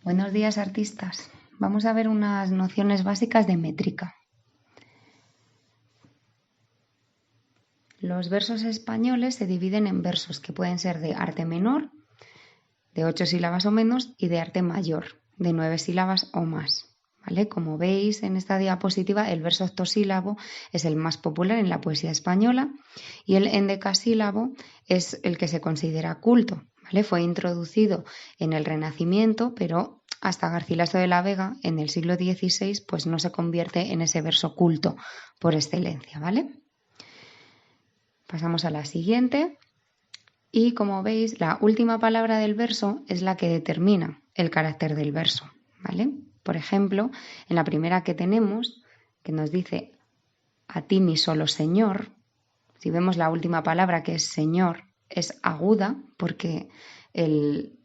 Buenos días, artistas. Vamos a ver unas nociones básicas de métrica. Los versos españoles se dividen en versos que pueden ser de arte menor, de 8 sílabas o menos, y de arte mayor, de 9 sílabas o más. ¿Vale? Como veis en esta diapositiva, el verso octosílabo es el más popular en la poesía española y el endecasílabo es el que se considera culto. ¿Vale? Fue introducido en el Renacimiento, pero hasta Garcilaso de la Vega, en el siglo XVI, pues no se convierte en ese verso culto por excelencia, ¿vale? Pasamos a la siguiente. Y como veis, la última palabra del verso es la que determina el carácter del verso, ¿vale? Por ejemplo, en la primera que tenemos, que nos dice a ti mi solo Señor, si vemos la última palabra que es Señor, es aguda porque el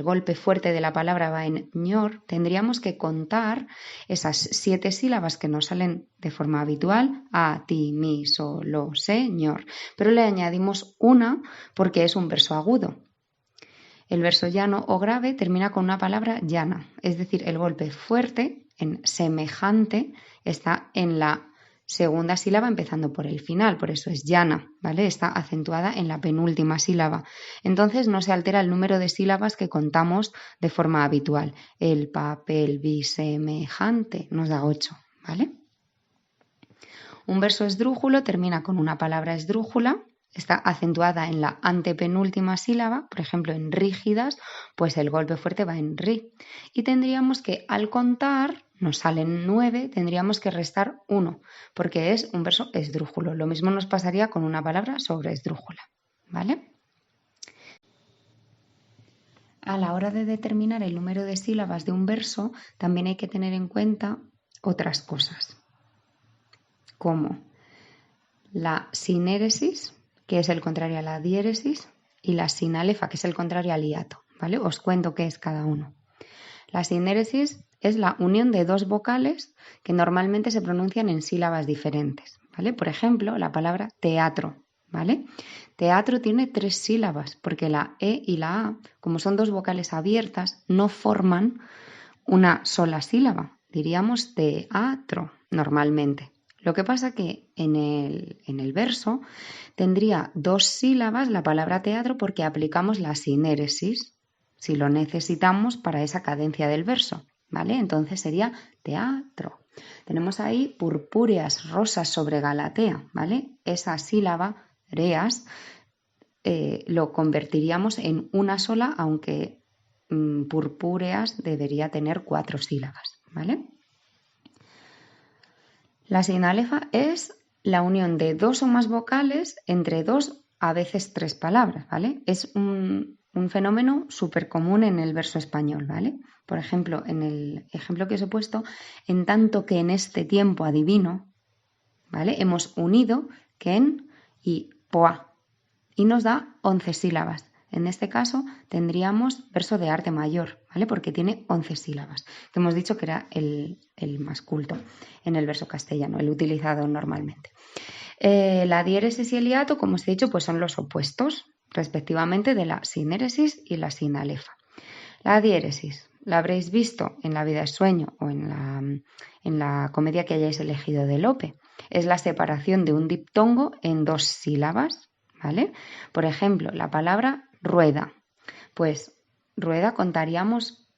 golpe fuerte de la palabra va en ñor, tendríamos que contar esas 7 sílabas que nos salen de forma habitual, a ti, mi, solo, señor, pero le añadimos una porque es un verso agudo. El verso llano o grave termina con una palabra llana, es decir, el golpe fuerte en semejante está en la segunda sílaba empezando por el final, por eso es llana, ¿vale? Está acentuada en la penúltima sílaba. Entonces no se altera el número de sílabas que contamos de forma habitual. El papel bisemejante nos da 8, ¿vale? Un verso esdrújulo termina con una palabra esdrújula, está acentuada en la antepenúltima sílaba, por ejemplo en rígidas, pues el golpe fuerte va en ri. Y tendríamos que al contar, nos salen 9, tendríamos que restar 1, porque es un verso esdrújulo. Lo mismo nos pasaría con una palabra sobre esdrújula, ¿vale? A la hora de determinar el número de sílabas de un verso, también hay que tener en cuenta otras cosas, como la sinéresis, que es el contrario a la diéresis, y la sinalefa, que es el contrario al hiato, ¿vale? Os cuento qué es cada uno. La sinéresis es la unión de dos vocales que normalmente se pronuncian en sílabas diferentes, ¿vale? Por ejemplo, la palabra teatro, ¿vale? Teatro tiene 3 sílabas, porque la E y la A, como son dos vocales abiertas, no forman una sola sílaba. Diríamos teatro normalmente. Lo que pasa que en el verso tendría 2 sílabas la palabra teatro porque aplicamos la sinéresis, si lo necesitamos para esa cadencia del verso, ¿vale? Entonces sería teatro. Tenemos ahí purpúreas rosas sobre Galatea, ¿vale? Esa sílaba, reas, lo convertiríamos en una sola, aunque purpúreas debería tener 4 sílabas, ¿vale? La sinalefa es la unión de 2 o más vocales entre 2, a veces 3 palabras, ¿vale? Es un fenómeno súper común en el verso español, ¿vale? Por ejemplo, en el ejemplo que os he puesto, en tanto que en este tiempo adivino, ¿vale? Hemos unido ken y poa y nos da 11 sílabas. En este caso tendríamos verso de arte mayor, ¿vale? Porque tiene 11 sílabas, que hemos dicho que era el más culto en el verso castellano, el utilizado normalmente. La diéresis y el hiato, como os he dicho, pues son los opuestos, respectivamente, de la sinéresis y la sinalefa. La diéresis la habréis visto en La vida es sueño o en la comedia que hayáis elegido de Lope. Es la separación de un diptongo en 2 sílabas, ¿vale? Por ejemplo, la palabra rueda. Pues rueda contaríamos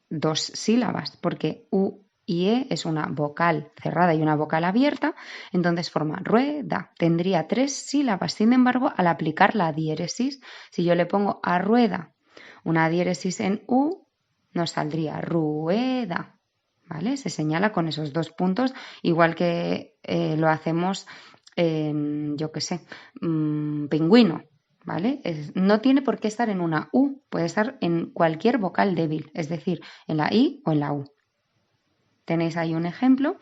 2 sílabas, porque U y E es una vocal cerrada y una vocal abierta, entonces forma rueda. Tendría 3 sílabas. Sin embargo, al aplicar la diéresis, si yo le pongo a rueda una diéresis en U, nos saldría rueda, ¿vale? Se señala con esos 2 puntos, igual que lo hacemos en, yo qué sé, pingüino, ¿vale? No tiene por qué estar en una U, puede estar en cualquier vocal débil, es decir, en la I o en la U. Tenéis ahí un ejemplo.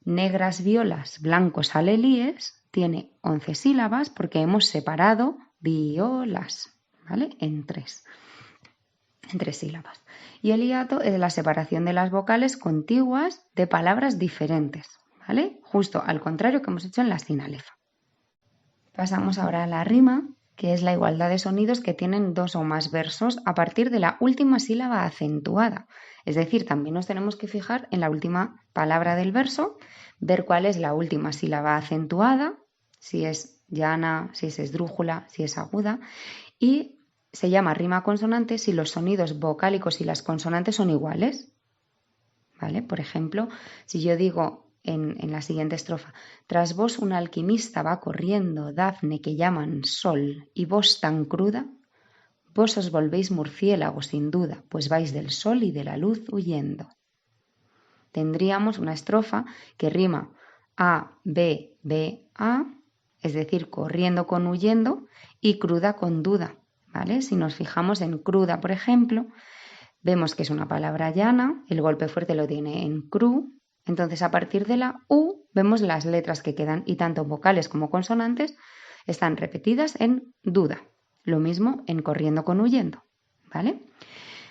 Negras violas, blancos alelíes, tiene 11 sílabas porque hemos separado violas, ¿vale? En 3 sílabas. Y el hiato es la separación de las vocales contiguas de palabras diferentes, ¿vale? Justo al contrario que hemos hecho en la sinalefa. Pasamos ahora a la rima. que es la igualdad de sonidos que tienen dos o más versos a partir de la última sílaba acentuada. Es decir, también nos tenemos que fijar en la última palabra del verso, ver cuál es la última sílaba acentuada, si es llana, si es esdrújula, si es aguda, y se llama rima consonante si los sonidos vocálicos y las consonantes son iguales. ¿Vale? Por ejemplo, si yo digo en la siguiente estrofa, tras vos un alquimista va corriendo, Dafne que llaman sol, y vos tan cruda, vos os volvéis murciélago sin duda, pues vais del sol y de la luz huyendo. Tendríamos una estrofa que rima A, B, B, A, es decir, corriendo con huyendo, y cruda con duda, ¿vale? Si nos fijamos en cruda, por ejemplo, vemos que es una palabra llana, el golpe fuerte lo tiene en cru, entonces a partir de la U vemos las letras que quedan y tanto vocales como consonantes están repetidas en duda. Lo mismo en corriendo con huyendo, ¿vale?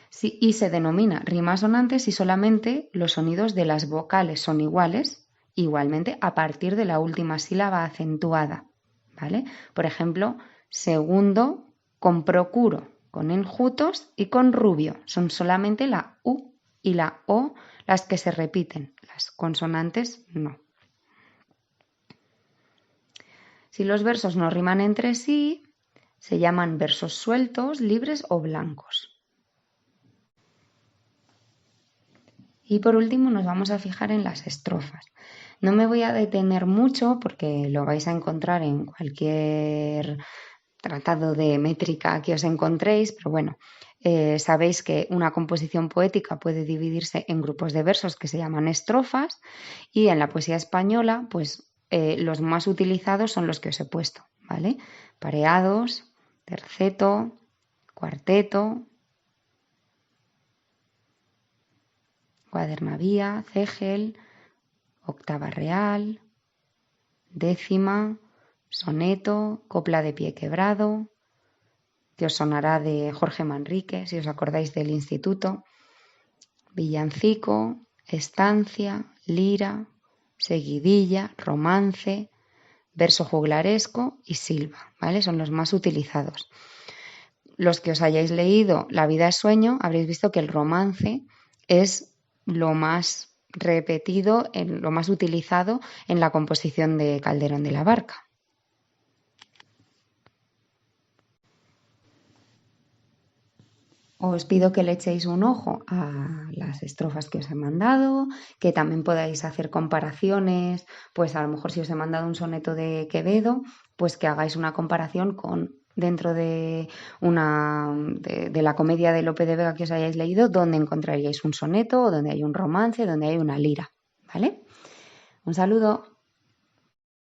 Sí, y se denomina rima sonante si solamente los sonidos de las vocales son iguales, igualmente a partir de la última sílaba acentuada, ¿vale? Por ejemplo, segundo con procuro, con enjutos y con rubio. Son solamente la U y la O las que se repiten, las consonantes no. Si los versos no riman entre sí, se llaman versos sueltos, libres o blancos. Y por último nos vamos a fijar en las estrofas. No me voy a detener mucho porque lo vais a encontrar en cualquier tratado de métrica que os encontréis, pero bueno, sabéis que una composición poética puede dividirse en grupos de versos que se llaman estrofas y en la poesía española, pues los más utilizados son los que os he puesto, ¿vale? Pareados, terceto, cuarteto, cuadernavía, cégel, octava real, décima, soneto, copla de pie quebrado, que os sonará de Jorge Manrique, si os acordáis del instituto, villancico, estancia, lira, seguidilla, romance, verso juglaresco y silva, ¿vale? Son los más utilizados. Los que os hayáis leído La vida es sueño, habréis visto que el romance es lo más repetido, lo más utilizado en la composición de Calderón de la Barca. Os pido que le echéis un ojo a las estrofas que os he mandado, que también podáis hacer comparaciones, pues a lo mejor si os he mandado un soneto de Quevedo, pues que hagáis una comparación con dentro de de la comedia de Lope de Vega que os hayáis leído, donde encontraríais un soneto, o donde hay un romance, donde hay una lira, ¿vale? Un saludo.